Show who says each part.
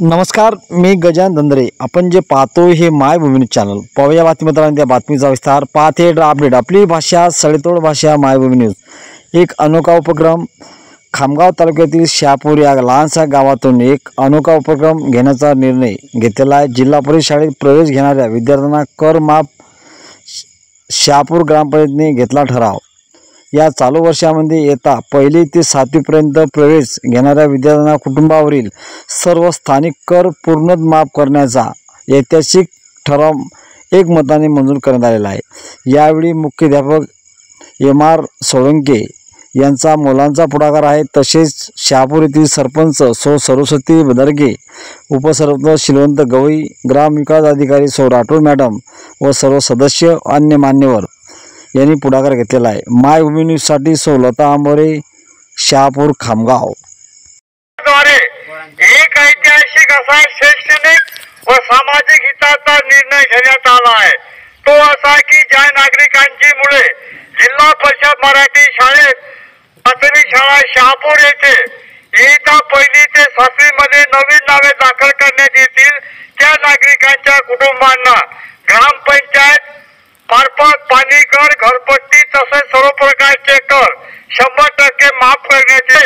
Speaker 1: नमस्कार, मी गजानन धंद्रे. आपण जे पाहतोय हे मायभूमी न्यूज चॅनल. पाहूया बातमीदारांनी त्या बातमीचा विस्तार. पाहते अपडेट. आपली भाषा, सडेतोड भाषा, मायभूमी न्यूज. एक अनोखा उपक्रम. खामगाव तालुक्यातील शहापूर या लहानशा गावातून एक अनोखा उपक्रम घेण्याचा निर्णय घेतलेला आहे. जिल्हा परिषद शाळेत प्रवेश घेणाऱ्या विद्यार्थ्यांना कर माफ. शहापूर ग्रामपंचायतीने घेतला ठराव. या चालू वर्षामध्ये इयत्ता 1ली ते 7वीपर्यंत प्रवेश घेणाऱ्या विद्यार्थ्यांना कुटुंबावरील सर्व स्थानिक कर पूर्ण माफ करण्याचा ऐतिहासिक ठराव एकमताने मंजूर करण्यात आलेला आहे. यावेळी मुख्याध्यापक MR सोळंके यांचा मोलांचा पुढाकार आहे. तसेच शहापूर येथील सरपंच सौ सरस्वती बदरगे, उपसरपंच शिलवंत गवई, ग्रामविकास अधिकारी सौ राठोड मॅडम व सर्व सदस्य अन्य मान्यवर यांनी पुढाकार घेतलेला आहे. मायभूमी न्यूजसाठी सौलता आंबोरे, शहापूर, खामगाव.
Speaker 2: एक ऐतिहासिक असा शैक्षणिक व सामाजिक हिताचा निर्णय घेण्यात आला आहे. तो असा की ज्या नागरिकांची मुले जिल्हा परिषद मराठी शाळेत प्राथमिक शाळा शहापूर येथे इयत्ता 1ली ते 7वी मध्ये नवीन नावे दाखल करण्यात येतील, त्या नागरिकांच्या कुटुंबांना ग्रामपंचायत मार्फत पाणी कर, घरपट्टी तसेच सर्व प्रकारचे कर 100% माफ करण्याचे